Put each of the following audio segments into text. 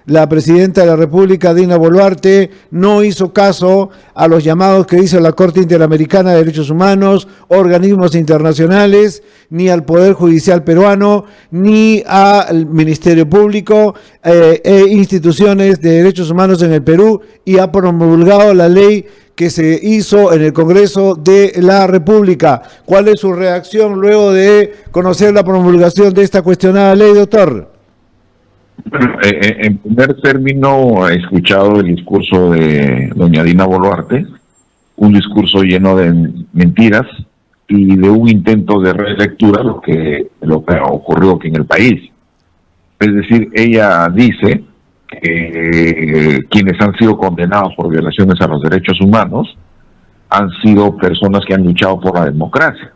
la presidenta de la República, Dina Boluarte, no hizo caso a los llamados que hizo la Corte Interamericana de Derechos Humanos, organismos internacionales, ni al Poder Judicial peruano, ni al Ministerio Público e instituciones de derechos humanos en el Perú, y ha promulgado la ley que se hizo en el Congreso de la República. ¿Cuál es su reacción luego de conocer la promulgación de esta cuestionada ley, doctor? Bueno, en primer término, he escuchado el discurso de doña Dina Boluarte, un discurso lleno de mentiras y de un intento de relectura lo que ocurrió aquí en el país. Es decir, ella dice que quienes han sido condenados por violaciones a los derechos humanos han sido personas que han luchado por la democracia.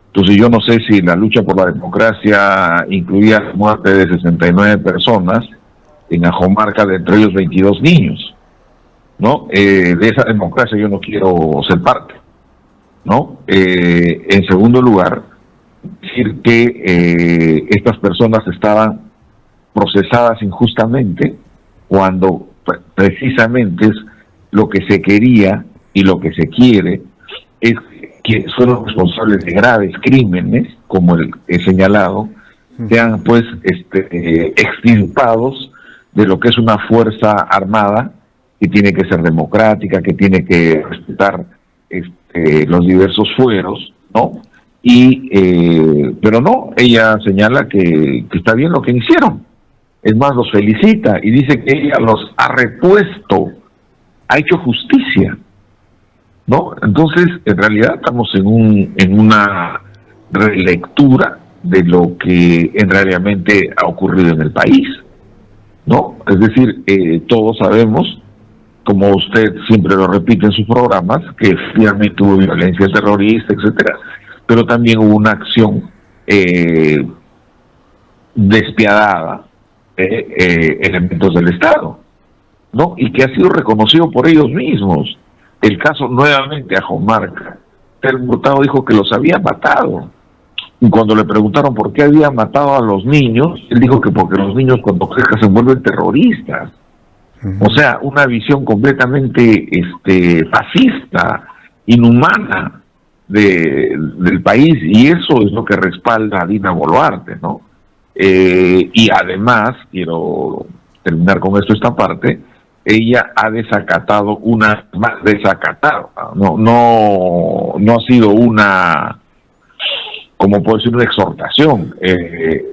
Entonces yo no sé si la lucha por la democracia incluía la muerte de 69 personas en Ajomarca, de entre ellos 22 niños, ¿no? De esa democracia yo no quiero ser parte, ¿no? En segundo lugar, decir que estas personas estaban procesadas injustamente cuando precisamente es lo que se quería y lo que se quiere es que fueron responsables de graves crímenes, como el señalado, sean pues extirpados de lo que es una fuerza armada que tiene que ser democrática, que tiene que respetar los diversos fueros, ¿no? Pero no, ella señala que está bien lo que hicieron. Es más, los felicita y dice que ella los ha repuesto, ha hecho justicia, ¿no? Entonces, en realidad estamos en una relectura de lo que realmente ha ocurrido en el país, ¿no? Es decir, todos sabemos, como usted siempre lo repite en sus programas, que finalmente hubo violencia terrorista, etcétera, pero también hubo una acción despiadada elementos del Estado, ¿no? Y que ha sido reconocido por ellos mismos. El caso nuevamente a Ajomarca, el diputado dijo que los había matado. Y cuando le preguntaron por qué había matado a los niños, él dijo que porque los niños cuando crezcan se vuelven terroristas. O sea, una visión completamente fascista, inhumana del país, y eso es lo que respalda a Dina Boluarte, ¿no? Y además, quiero terminar con esta parte, ella ha desacatado no ha sido una, como puedo decir, una exhortación.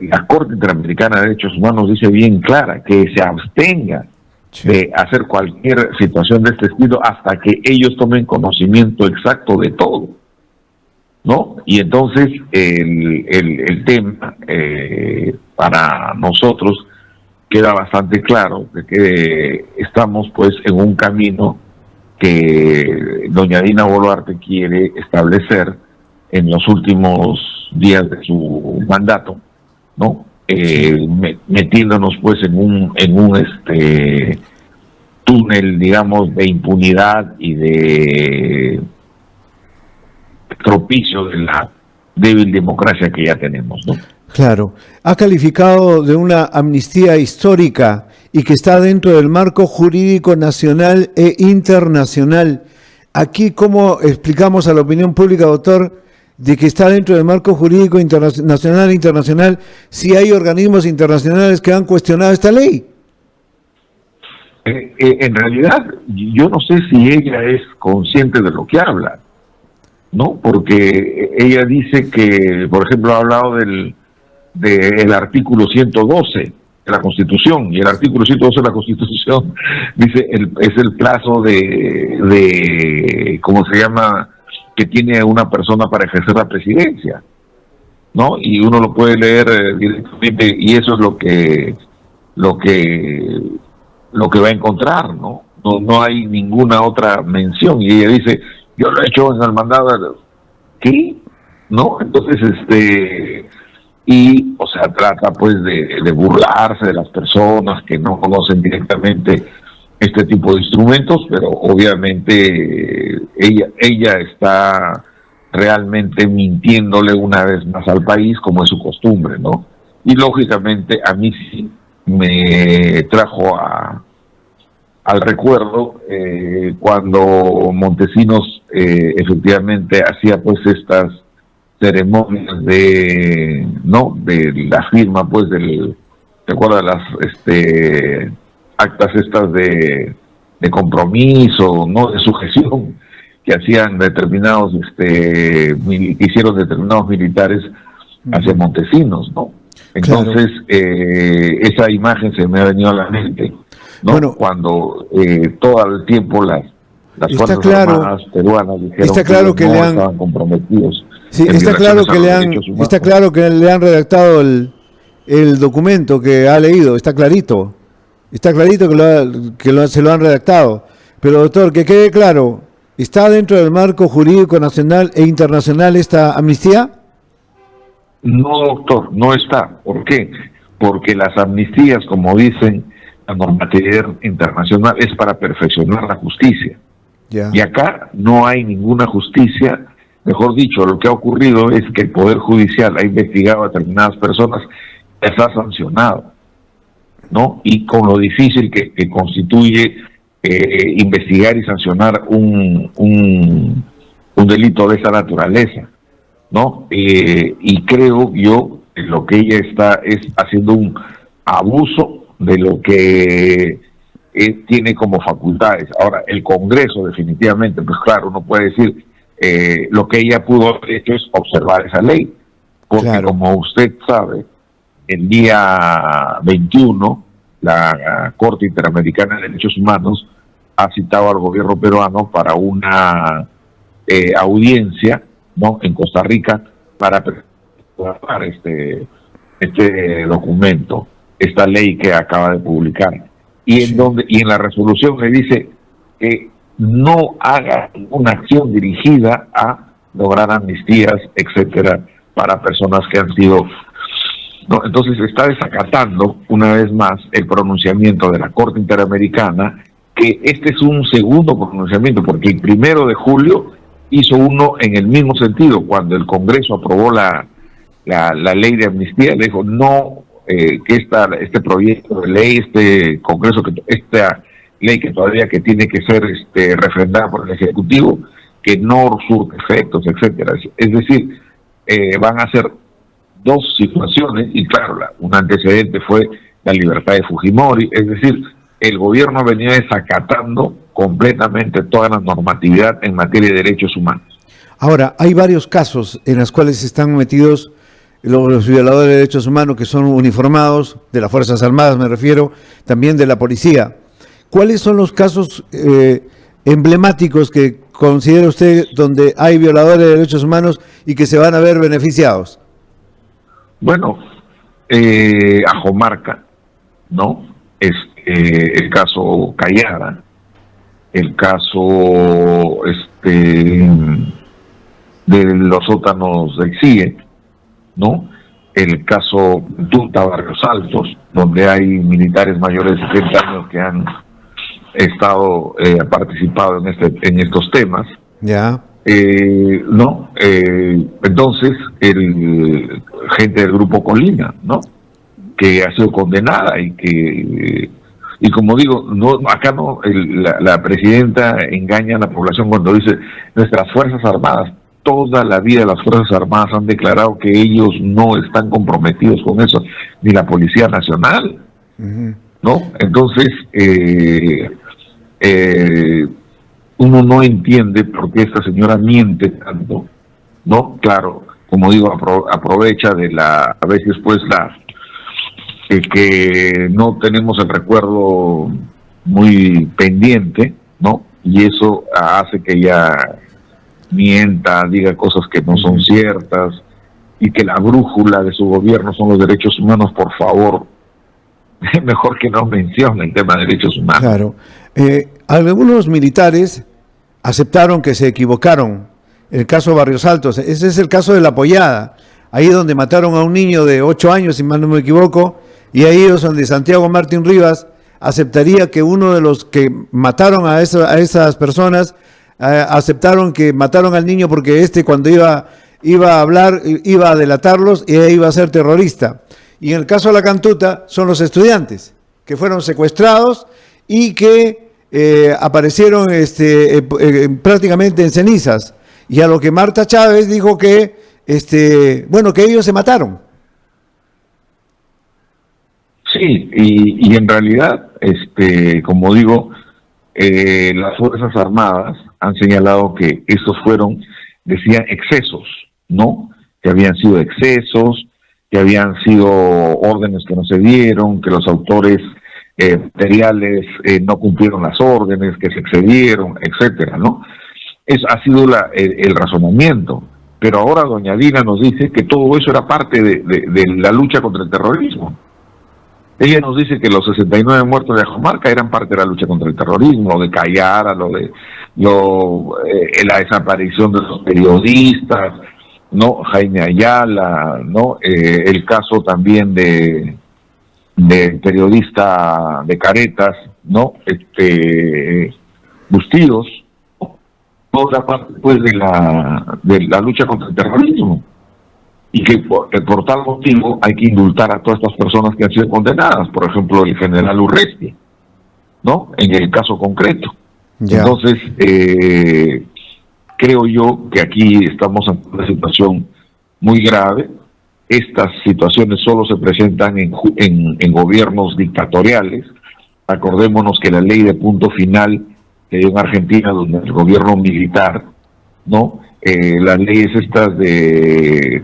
La Corte Interamericana de Derechos Humanos dice bien clara que se abstenga de hacer cualquier situación de este estilo hasta que ellos tomen conocimiento exacto de todo, ¿no? Y entonces el tema para nosotros queda bastante claro de que estamos pues en un camino que doña Dina Boluarte quiere establecer en los últimos días de su mandato, ¿no? Metiéndonos pues en un túnel, digamos, de impunidad y de propicio de la débil democracia que ya tenemos, ¿no? Claro. Ha calificado de una amnistía histórica y que está dentro del marco jurídico nacional e internacional. Aquí, ¿cómo explicamos a la opinión pública, doctor, de que está dentro del marco jurídico nacional e internacional si hay organismos internacionales que han cuestionado esta ley? En realidad, yo no sé si ella es consciente de lo que habla, ¿no? Porque ella dice que, por ejemplo, ha hablado del artículo 112 de la Constitución, y el artículo 112 de la Constitución dice es el plazo de ¿cómo se llama?, que tiene una persona para ejercer la presidencia, ¿no? Y uno lo puede leer directamente, y eso es lo que va a encontrar, ¿no? No hay ninguna otra mención, y ella dice, yo lo he hecho en el mandado, ¿qué? ¿No? Entonces, y, o sea, trata pues de burlarse de las personas que no conocen directamente este tipo de instrumentos, pero obviamente ella está realmente mintiéndole una vez más al país, como es su costumbre, ¿no? Y lógicamente a mí sí me trajo al recuerdo cuando Montesinos efectivamente hacía pues estas ceremonias de la firma pues ¿te acuerdas las actas estas de compromiso, no, de sujeción que hacían determinados que hicieron determinados militares hacia Montesinos, ¿no? Entonces, esa imagen se me ha venido a la mente, ¿no? Bueno, cuando todo el tiempo las Fuerzas Armadas peruanas dijeron que no estaban comprometidos. Sí, está claro que le han redactado el documento que ha leído, está clarito que se lo han redactado. Pero doctor, que quede claro, ¿está dentro del marco jurídico nacional e internacional esta amnistía? No, doctor, no está. ¿Por qué? Porque las amnistías, como dicen la normatividad internacional, es para perfeccionar la justicia. Y acá no hay ninguna justicia. Mejor dicho, lo que ha ocurrido es que el Poder Judicial ha investigado a determinadas personas y las ha sancionado, ¿no? Y con lo difícil que constituye investigar y sancionar un delito de esa naturaleza, ¿no? Y creo yo que lo que ella está es haciendo un abuso de lo que tiene como facultades. Ahora, el Congreso definitivamente, pues claro, uno puede decir, lo que ella pudo haber hecho es observar esa ley, porque como usted sabe, el día 21, la Corte Interamericana de Derechos Humanos ha citado al gobierno peruano para una audiencia, ¿no?, en Costa Rica para preparar este documento, esta ley que acaba de publicar. Y en la resolución le dice que no haga ninguna acción dirigida a lograr amnistías, etcétera, para personas que han sido... ¿no? Entonces está desacatando una vez más el pronunciamiento de la Corte Interamericana, que este es un segundo pronunciamiento, porque el 1 de julio hizo uno en el mismo sentido, cuando el Congreso aprobó la ley de amnistía, le dijo no, que este proyecto de ley, esta ley que todavía que tiene que ser refrendada por el Ejecutivo, que no surte efectos, etcétera. Es decir, van a ser dos situaciones, y claro, un antecedente fue la libertad de Fujimori, es decir, el gobierno venía desacatando completamente toda la normatividad en materia de derechos humanos. Ahora, hay varios casos en los cuales están metidos los violadores de derechos humanos que son uniformados, de las Fuerzas Armadas me refiero, también de la policía. ¿Cuáles son los casos emblemáticos que considera usted donde hay violadores de derechos humanos y que se van a ver beneficiados? Bueno, Ajomarca, ¿no? El caso Cayara, el caso de los sótanos del CIE, ¿no? El caso Tunta Barrios Altos, donde hay militares mayores de 60 años que han estado participado en estos temas. Ya. Entonces, gente del Grupo Colina, ¿no?, que ha sido condenada y como digo, acá la presidenta engaña a la población cuando dice nuestras Fuerzas Armadas. Toda la vida las Fuerzas Armadas han declarado que ellos no están comprometidos con eso, ni la Policía Nacional, ¿no? Entonces, uno no entiende por qué esta señora miente tanto, ¿no? Claro, como digo, aprovecha a veces pues que no tenemos el recuerdo muy pendiente, ¿no? Y eso hace que ella mienta, diga cosas que no son ciertas, y que la brújula de su gobierno son los derechos humanos. Por favor, mejor que no mencione el tema de derechos humanos. Claro. Algunos militares aceptaron que se equivocaron. El caso Barrios Altos, ese es el caso de La Pollada, ahí donde mataron a un niño de 8 años, si mal no me equivoco, y ahí es donde Santiago Martín Rivas aceptaría que uno de los que mataron a esas personas aceptaron que mataron al niño porque cuando iba a hablar, iba a delatarlos y iba a ser terrorista. Y en el caso de la Cantuta son los estudiantes que fueron secuestrados y que aparecieron prácticamente en cenizas. Y a lo que Marta Chávez dijo que, que ellos se mataron. Sí, y en realidad, como digo, las Fuerzas Armadas han señalado que estos fueron, decían, excesos, ¿no? Que habían sido excesos, que habían sido órdenes que no se dieron, que los autores materiales no cumplieron las órdenes, que se excedieron, etcétera, ¿no? Ha sido el razonamiento. Pero ahora doña Dina nos dice que todo eso era parte de la lucha contra el terrorismo. Ella nos dice que los 69 muertos de Ajomarca eran parte de la lucha contra el terrorismo, lo de Callara, la desaparición de los periodistas, ¿no? Jaime Ayala, ¿no? El caso también del periodista de Caretas, ¿no? Bustillos, otra parte pues de la lucha contra el terrorismo. Y que por tal motivo hay que indultar a todas estas personas que han sido condenadas, por ejemplo el general Urresti, ¿no? En el caso concreto. Ya. Entonces, creo yo que aquí estamos ante una situación muy grave. Estas situaciones solo se presentan en gobiernos dictatoriales. Acordémonos que la ley de punto final que dio en Argentina, donde el gobierno militar, ¿no? Las leyes estas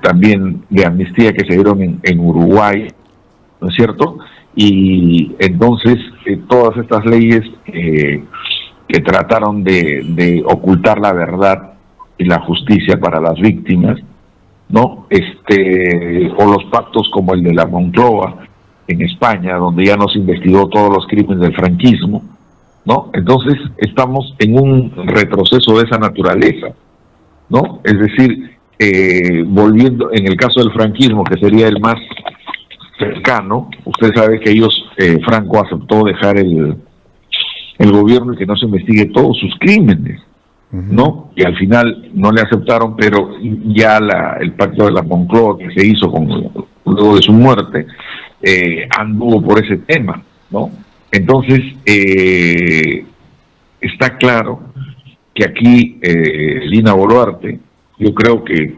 también de amnistía que se dieron en Uruguay, ¿no es cierto? Y entonces todas estas leyes que trataron de ocultar la verdad y la justicia para las víctimas, ¿no? O los pactos como el de la Moncloa en España, donde ya nos investigó todos los crímenes del franquismo, ¿no? Entonces estamos en un retroceso de esa naturaleza, ¿no? Es decir, volviendo en el caso del franquismo, que sería el más cercano, usted sabe que Franco aceptó dejar el gobierno y que no se investigue todos sus crímenes, ¿no? Y al final no le aceptaron, pero ya el pacto de la Moncloa que se hizo luego de su muerte, anduvo por ese tema, ¿no? Entonces, está claro que aquí Dina Boluarte, yo creo que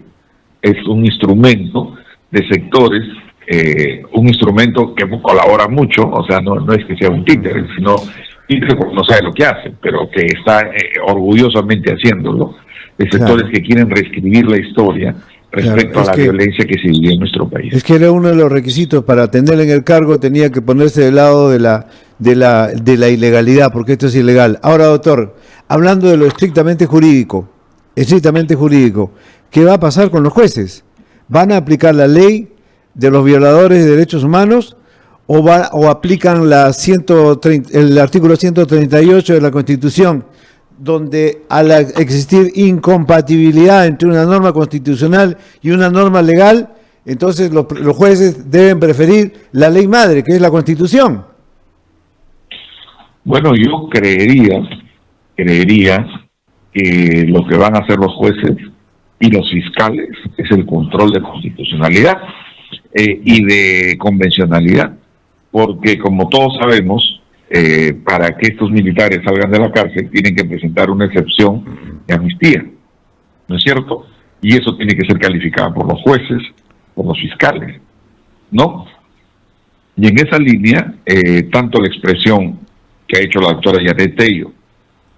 es un instrumento de sectores, un instrumento que colabora mucho, o sea, no es que sea un títere, sino títere porque no sabe lo que hace, pero que está orgullosamente haciéndolo, de sectores que quieren reescribir la historia respecto a la violencia que se vivió en nuestro país. Es que era uno de los requisitos para tenerle en el cargo, tenía que ponerse del lado de la ilegalidad, porque esto es ilegal. Ahora, doctor, hablando de lo estrictamente jurídico, ¿qué va a pasar con los jueces? ¿Van a aplicar la ley de los violadores de derechos humanos o aplican el artículo 138 de la Constitución, donde al existir incompatibilidad entre una norma constitucional y una norma legal, entonces los jueces deben preferir la ley madre, que es la Constitución? Bueno, yo creería que lo que van a hacer los jueces y los fiscales es el control de constitucionalidad y de convencionalidad, porque como todos sabemos, para que estos militares salgan de la cárcel tienen que presentar una excepción de amnistía, ¿no es cierto? Y eso tiene que ser calificado por los jueces, por los fiscales, ¿no? Y en esa línea, tanto la expresión que ha hecho la doctora Yaret Tello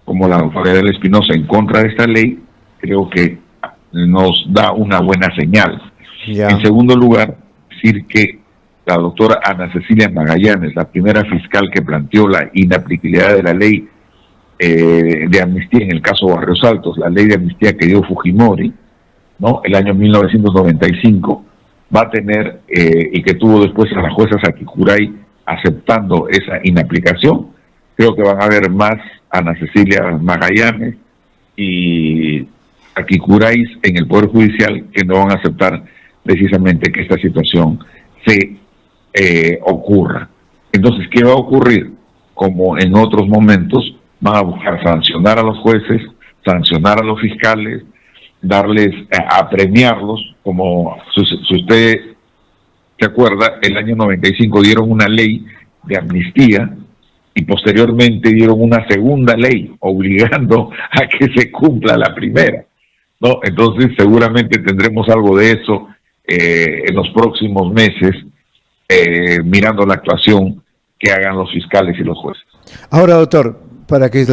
como la doctora Adela Espinosa en contra de esta ley, creo que nos da una buena señal. Ya. En segundo lugar, decir que la doctora Ana Cecilia Magallanes, la primera fiscal que planteó la inaplicabilidad de la ley de amnistía en el caso Barrios Altos, la ley de amnistía que dio Fujimori, ¿no? El año 1995, va a tener, y que tuvo después a la jueza Sakicuray aceptando esa inaplicación. Creo que van a haber más Ana Cecilia Magallanes y Sakicuray en el Poder Judicial que no van a aceptar precisamente que esta situación se ocurra. Entonces, ¿qué va a ocurrir? Como en otros momentos, van a buscar sancionar a los jueces, sancionar a los fiscales, darles a premiarlos, como si usted ¿se acuerda? El año 95 dieron una ley de amnistía y posteriormente dieron una segunda ley obligando a que se cumpla la primera, ¿no? Entonces seguramente tendremos algo de eso en los próximos meses, mirando la actuación que hagan los fiscales y los jueces. Ahora, doctor, para que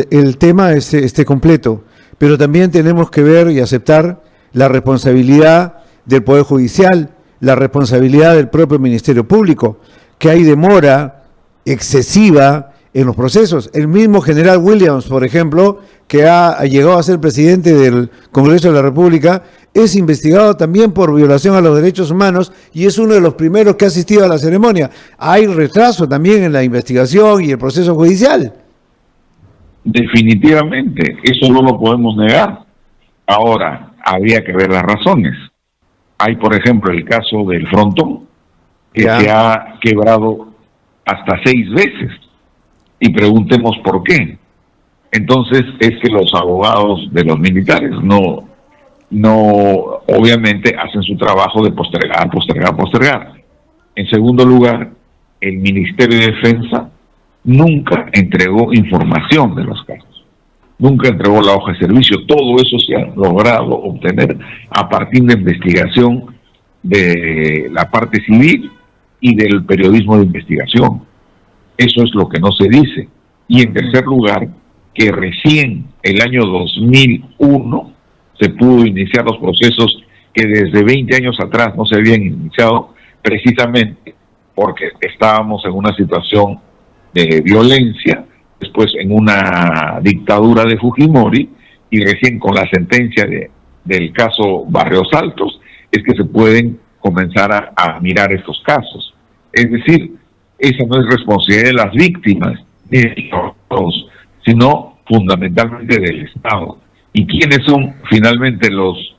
el tema esté completo, pero también tenemos que ver y aceptar la responsabilidad del Poder Judicial, la responsabilidad del propio Ministerio Público, que hay demora excesiva en los procesos. El mismo general Williams, por ejemplo, que ha llegado a ser presidente del Congreso de la República, es investigado también por violación a los derechos humanos y es uno de los primeros que ha asistido a la ceremonia. Hay retraso también en la investigación y el proceso judicial. Definitivamente, eso no lo podemos negar. Ahora, habría que ver las razones. Hay, por ejemplo, el caso del Frontón, que se ha quebrado hasta 6 veces. Y preguntemos por qué. Entonces, es que los abogados de los militares no obviamente hacen su trabajo de postergar. En segundo lugar, el Ministerio de Defensa nunca entregó información de los casos, nunca entregó la hoja de servicio. Todo eso se ha logrado obtener a partir de investigación de la parte civil y del periodismo de investigación. Eso es lo que no se dice. Y en tercer lugar, que recién el año 2001 se pudo iniciar los procesos que desde 20 años atrás no se habían iniciado, precisamente porque estábamos en una situación de violencia, después en una dictadura de Fujimori, y recién con la sentencia del caso Barrios Altos es que se pueden comenzar a mirar estos casos. Es decir, esa no es responsabilidad de las víctimas, de todos, sino fundamentalmente del Estado. ¿Y quiénes son finalmente los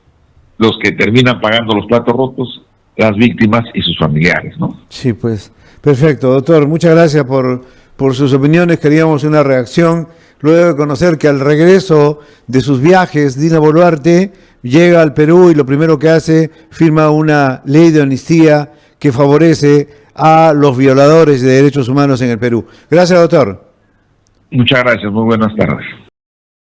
que terminan pagando los platos rotos? Las víctimas y sus familiares, ¿no? Sí, pues, perfecto, doctor. Muchas gracias por sus opiniones. Queríamos una reacción luego de conocer que al regreso de sus viajes, Dina Boluarte llega al Perú y lo primero que hace, firma una ley de amnistía que favorece a los violadores de derechos humanos en el Perú. Gracias, doctor. Muchas gracias, muy buenas tardes.